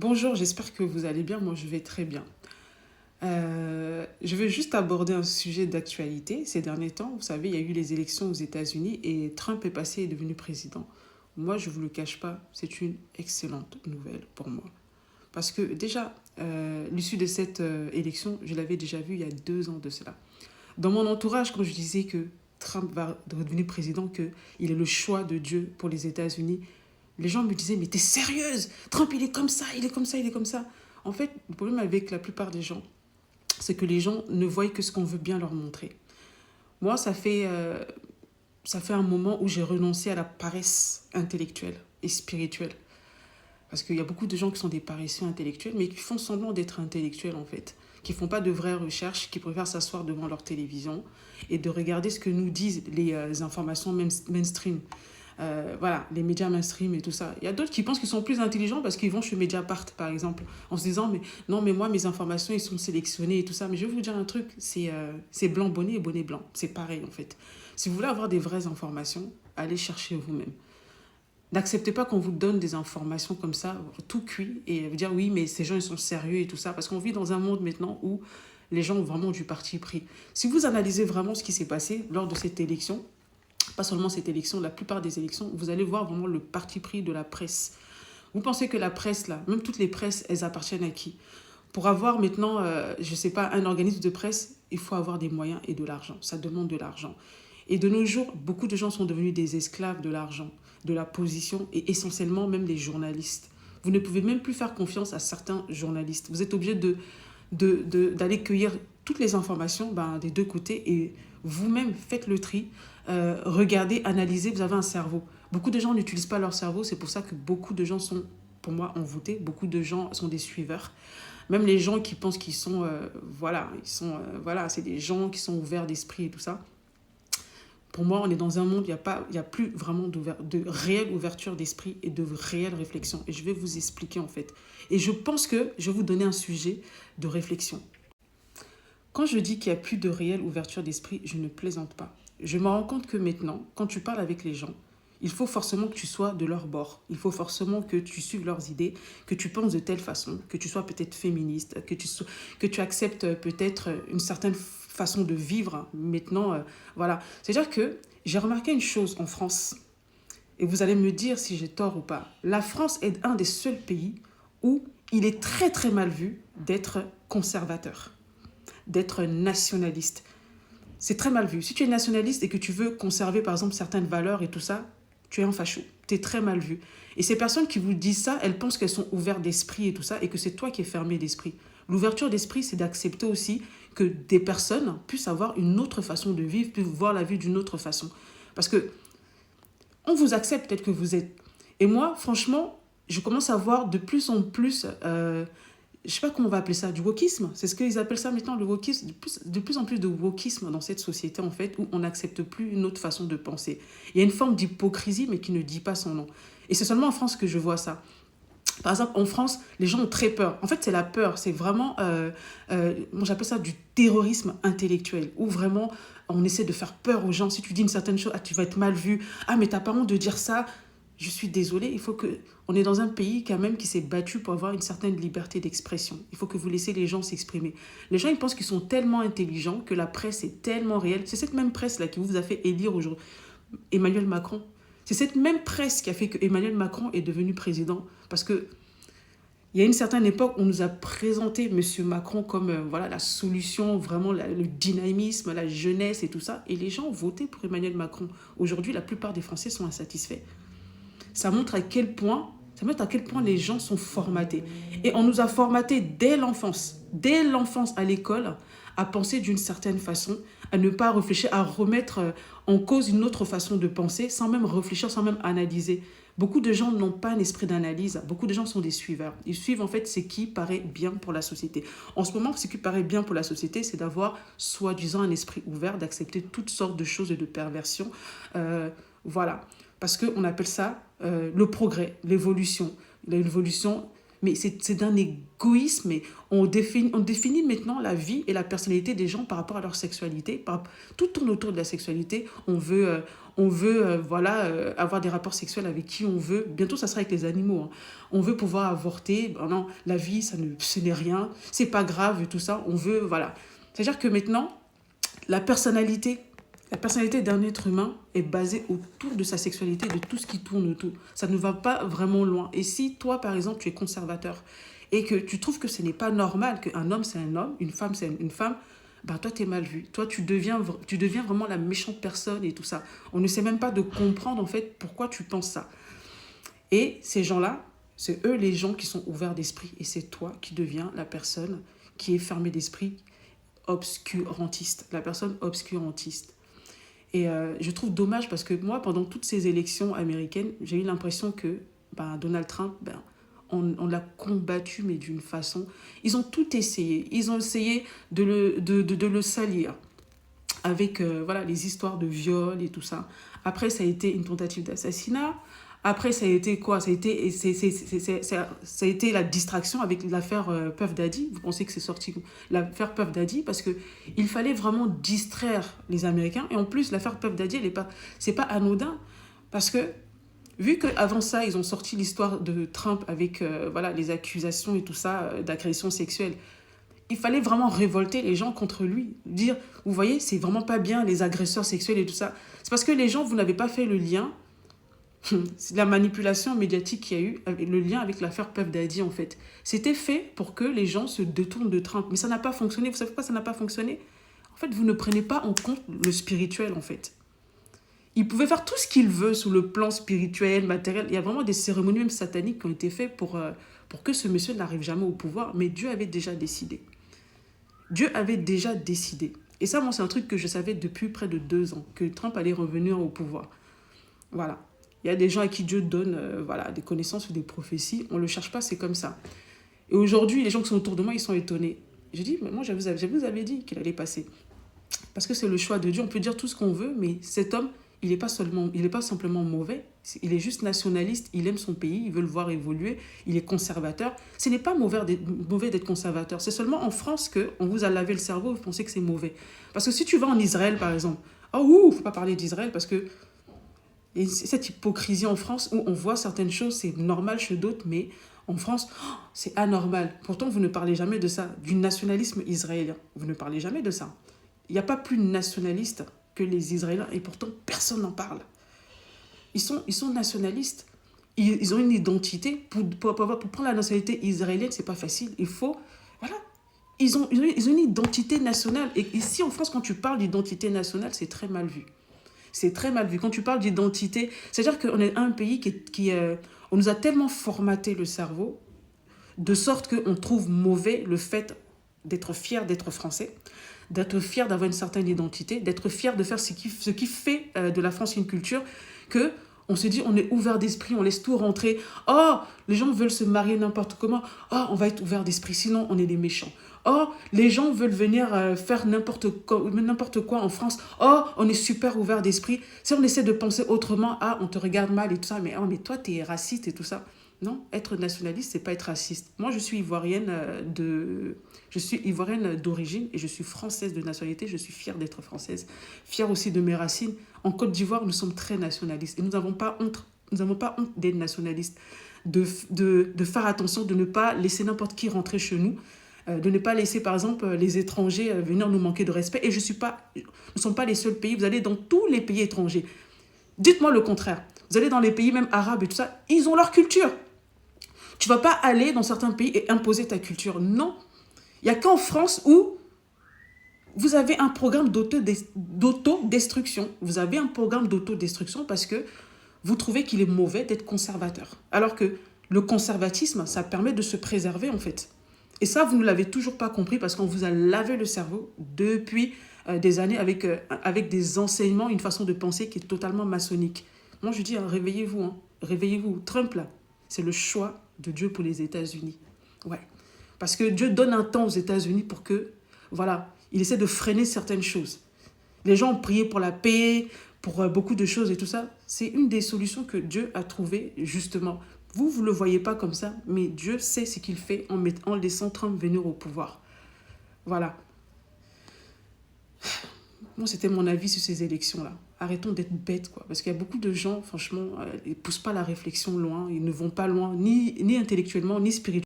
Bonjour, j'espère que vous allez bien. Moi, je vais très bien. Je vais juste aborder un sujet d'actualité. Ces derniers temps, vous savez, il y a eu les élections aux États-Unis et Trump est passé et est devenu président. Moi, je ne vous le cache pas, c'est une excellente nouvelle pour moi. Parce que déjà, l'issue de cette élection, je l'avais déjà vue il y a 2 ans de cela. Dans mon entourage, quand je disais que Trump va devenir président, qu'il est le choix de Dieu pour les États-Unis, les gens me disaient, mais t'es sérieuse? Trump, il est comme ça, il est comme ça, il est comme ça. En fait, le problème avec la plupart des gens, c'est que les gens ne voient que ce qu'on veut bien leur montrer. Moi, ça fait un moment où j'ai renoncé à la paresse intellectuelle et spirituelle. Parce qu'il y a beaucoup de gens qui sont des paresseux intellectuels, mais qui font semblant d'être intellectuels en fait. Qui ne font pas de vraies recherches, qui préfèrent s'asseoir devant leur télévision et de regarder ce que nous disent les informations mainstream. Voilà, les médias mainstream et tout ça. Il y a d'autres qui pensent qu'ils sont plus intelligents parce qu'ils vont chez Mediapart, par exemple, en se disant, mais non, mais moi, mes informations, ils sont sélectionnées et tout ça. Mais je vais vous dire un truc, c'est blanc bonnet et bonnet blanc. C'est pareil, en fait. Si vous voulez avoir des vraies informations, allez chercher vous-même. N'acceptez pas qu'on vous donne des informations comme ça, tout cuit, et vous dire, oui, mais ces gens, ils sont sérieux et tout ça. Parce qu'on vit dans un monde maintenant où les gens ont vraiment du parti pris. Si vous analysez vraiment ce qui s'est passé lors de cette élection, pas seulement cette élection, la plupart des élections, vous allez voir vraiment le parti pris de la presse. Vous pensez que la presse, là, même toutes les presses, elles appartiennent à qui? Pour avoir maintenant, je ne sais pas, un organisme de presse, il faut avoir des moyens et de l'argent. Ça demande de l'argent. Et de nos jours, beaucoup de gens sont devenus des esclaves de l'argent, de la position et essentiellement même les journalistes. Vous ne pouvez même plus faire confiance à certains journalistes. Vous êtes obligé d'aller cueillir toutes les informations des deux côtés et vous-même faites le tri, regardez, analysez, vous avez un cerveau. Beaucoup de gens n'utilisent pas leur cerveau, c'est pour ça que beaucoup de gens sont, pour moi, envoûtés, beaucoup de gens sont des suiveurs. Même les gens qui pensent qu'ils sont, voilà, c'est des gens qui sont ouverts d'esprit et tout ça. Pour moi, on est dans un monde où il y a plus vraiment de réelle ouverture d'esprit et de réelle réflexion. Et je vais vous expliquer en fait. Et je pense que je vais vous donner un sujet de réflexion. Quand je dis qu'il n'y a plus de réelle ouverture d'esprit, je ne plaisante pas. Je me rends compte que maintenant, quand tu parles avec les gens, il faut forcément que tu sois de leur bord. Il faut forcément que tu suives leurs idées, que tu penses de telle façon, que tu sois peut-être féministe, que tu acceptes peut-être une certaine façon de vivre. Maintenant, voilà. C'est-à-dire que j'ai remarqué une chose en France, et vous allez me dire si j'ai tort ou pas. La France est un des seuls pays où il est très très mal vu d'être conservateur, d'être nationaliste. C'est très mal vu. Si tu es nationaliste et que tu veux conserver, par exemple, certaines valeurs et tout ça, tu es un facho. Tu es très mal vu. Et ces personnes qui vous disent ça, elles pensent qu'elles sont ouvertes d'esprit et tout ça, et que c'est toi qui es fermé d'esprit. L'ouverture d'esprit, c'est d'accepter aussi que des personnes puissent avoir une autre façon de vivre, puissent voir la vie d'une autre façon. Parce que on vous accepte tel que vous êtes. Et moi, franchement, je commence à voir de plus en plus je sais pas comment on va appeler ça, du wokisme. C'est ce qu'ils appellent ça maintenant, le wokisme. De plus en plus de wokisme dans cette société, en fait, où on n'accepte plus une autre façon de penser. Il y a une forme d'hypocrisie, mais qui ne dit pas son nom. Et c'est seulement en France que je vois ça. Par exemple, en France, les gens ont très peur. En fait, c'est la peur. C'est vraiment, moi j'appelle ça du terrorisme intellectuel, où vraiment on essaie de faire peur aux gens. Si tu dis une certaine chose, ah, tu vas être mal vu. Ah, mais t'as pas honte de dire ça. Je suis désolée, il faut que... On est dans un pays quand même qui s'est battu pour avoir une certaine liberté d'expression. Il faut que vous laissez les gens s'exprimer. Les gens, ils pensent qu'ils sont tellement intelligents, que la presse est tellement réelle. C'est cette même presse-là qui vous a fait élire aujourd'hui Emmanuel Macron. C'est cette même presse qui a fait que Emmanuel Macron est devenu président. Parce que il y a une certaine époque, on nous a présenté M. Macron comme voilà, la solution, vraiment le dynamisme, la jeunesse et tout ça. Et les gens ont voté pour Emmanuel Macron. Aujourd'hui, la plupart des Français sont insatisfaits. Ça montre à quel point les gens sont formatés. Et on nous a formatés dès l'enfance à l'école, à penser d'une certaine façon, à ne pas réfléchir, à remettre en cause une autre façon de penser, sans même réfléchir, sans même analyser. Beaucoup de gens n'ont pas un esprit d'analyse, beaucoup de gens sont des suiveurs. Ils suivent en fait ce qui paraît bien pour la société. En ce moment, ce qui paraît bien pour la société, c'est d'avoir soi-disant un esprit ouvert, d'accepter toutes sortes de choses et de perversions. Voilà. Parce qu'on appelle ça le progrès, l'évolution. L'évolution, mais c'est d'un égoïsme. Et on définit maintenant la vie et la personnalité des gens par rapport à leur sexualité. Tout tourne autour de la sexualité. Voilà, avoir des rapports sexuels avec qui on veut. Bientôt, ça sera avec les animaux. Hein. On veut pouvoir avorter. Ben non, la vie, ce n'est rien. C'est pas grave et tout ça. On veut, voilà. C'est-à-dire que maintenant, la personnalité d'un être humain est basée autour de sa sexualité, de tout ce qui tourne autour. Ça ne va pas vraiment loin. Et si toi, par exemple, tu es conservateur et que tu trouves que ce n'est pas normal qu'un homme, c'est un homme, une femme, c'est une femme, bah toi, tu es mal vu. Toi, tu deviens vraiment la méchante personne et tout ça. On ne sait même pas de comprendre, en fait, pourquoi tu penses ça. Et ces gens-là, c'est eux les gens qui sont ouverts d'esprit. Et c'est toi qui deviens la personne qui est fermée d'esprit, obscurantiste. La personne obscurantiste. Et je trouve dommage parce que moi, pendant toutes ces élections américaines, j'ai eu l'impression que Donald Trump, on l'a combattu, mais d'une façon... Ils ont tout essayé. Ils ont essayé de le salir avec voilà, les histoires de viol et tout ça. Après, ça a été une tentative d'assassinat. Après, ça a été quoi? Ça a été la distraction avec l'affaire Puff Daddy. Vous pensez que c'est sorti l'affaire Puff Daddy parce qu'il fallait vraiment distraire les Américains. Et en plus, l'affaire Puff Daddy, c'est pas anodin. Parce que, vu qu'avant ça, ils ont sorti l'histoire de Trump avec voilà, les accusations et tout ça d'agression sexuelle, il fallait vraiment révolter les gens contre lui. Dire, vous voyez, c'est vraiment pas bien les agresseurs sexuels et tout ça. C'est parce que les gens, vous n'avez pas fait le lien. C'est la manipulation médiatique qu'il y a eu, le lien avec l'affaire Puff Daddy en fait. C'était fait pour que les gens se détournent de Trump. Mais ça n'a pas fonctionné. Vous savez pourquoi ça n'a pas fonctionné? En fait, vous ne prenez pas en compte le spirituel en fait. Il pouvait faire tout ce qu'il veut sous le plan spirituel, matériel. Il y a vraiment des cérémonies même sataniques qui ont été faites pour que ce monsieur n'arrive jamais au pouvoir. Mais Dieu avait déjà décidé. Dieu avait déjà décidé. Et ça, moi, c'est un truc que je savais depuis près de 2 ans, que Trump allait revenir au pouvoir. Voilà. Il y a des gens à qui Dieu donne voilà, des connaissances ou des prophéties. On ne le cherche pas, c'est comme ça. Et aujourd'hui, les gens qui sont autour de moi, ils sont étonnés. Je dis, mais moi, je vous avais dit qu'il allait passer. Parce que c'est le choix de Dieu. On peut dire tout ce qu'on veut, mais cet homme, il n'est pas simplement mauvais. Il est juste nationaliste. Il aime son pays. Il veut le voir évoluer. Il est conservateur. Ce n'est pas mauvais d'être conservateur. C'est seulement en France qu'on vous a lavé le cerveau. Vous pensez que c'est mauvais. Parce que si tu vas en Israël, par exemple, il ne faut pas parler d'Israël parce que et cette hypocrisie en France où on voit certaines choses, c'est normal chez d'autres, mais en France, c'est anormal. Pourtant, vous ne parlez jamais de ça, du nationalisme israélien. Vous ne parlez jamais de ça. Il n'y a pas plus nationaliste que les Israéliens et pourtant, personne n'en parle. Ils sont nationalistes. Ils ont une identité. Pour prendre la nationalité israélienne, ce n'est pas facile. Il faut... Voilà. Ils ont une identité nationale. Et ici, en France, quand tu parles d'identité nationale, c'est très mal vu. C'est très mal vu. Quand tu parles d'identité, c'est-à-dire qu'on est un pays on nous a tellement formaté le cerveau, de sorte qu'on trouve mauvais le fait d'être fier d'être français, d'être fier d'avoir une certaine identité, d'être fier de faire ce qui fait de la France une culture, que on se dit, on est ouvert d'esprit, on laisse tout rentrer. Oh, les gens veulent se marier n'importe comment. Oh, on va être ouvert d'esprit, sinon on est des méchants. Oh, les gens veulent venir faire n'importe quoi en France. Oh, on est super ouvert d'esprit. Si on essaie de penser autrement, on te regarde mal et tout ça. Mais toi, tu es raciste et tout ça. Non, être nationaliste, c'est pas être raciste. Moi, je suis ivoirienne d'origine et je suis française de nationalité. Je suis fière d'être française. Fière aussi de mes racines. En Côte d'Ivoire, nous sommes très nationalistes. Et nous n'avons pas honte d'être nationalistes. De faire attention, de ne pas laisser n'importe qui rentrer chez nous. De ne pas laisser, par exemple, les étrangers venir nous manquer de respect. Et nous ne sommes pas les seuls pays. Vous allez dans tous les pays étrangers. Dites-moi le contraire. Vous allez dans les pays même arabes et tout ça, ils ont leur culture. Tu ne vas pas aller dans certains pays et imposer ta culture. Non. Il n'y a qu'en France où vous avez un programme d'autodestruction. Vous avez un programme d'autodestruction parce que vous trouvez qu'il est mauvais d'être conservateur. Alors que le conservatisme, ça permet de se préserver en fait. Et ça, vous ne l'avez toujours pas compris parce qu'on vous a lavé le cerveau depuis des années avec des enseignements, une façon de penser qui est totalement maçonnique. Moi, je dis, réveillez-vous. Réveillez-vous. Trump, là, c'est le choix de Dieu pour les États-Unis. Ouais. Parce que Dieu donne un temps aux États-Unis pour que, voilà, il essaie de freiner certaines choses. Les gens ont prié pour la paix, pour beaucoup de choses et tout ça. C'est une des solutions que Dieu a trouvées, justement. Vous ne le voyez pas comme ça, mais Dieu sait ce qu'il fait en laissant Trump venir au pouvoir. Voilà. Moi, c'était mon avis sur ces élections-là. Arrêtons d'être bêtes, quoi. Parce qu'il y a beaucoup de gens, franchement, ils ne poussent pas la réflexion loin. Ils ne vont pas loin, ni intellectuellement, ni spirituellement.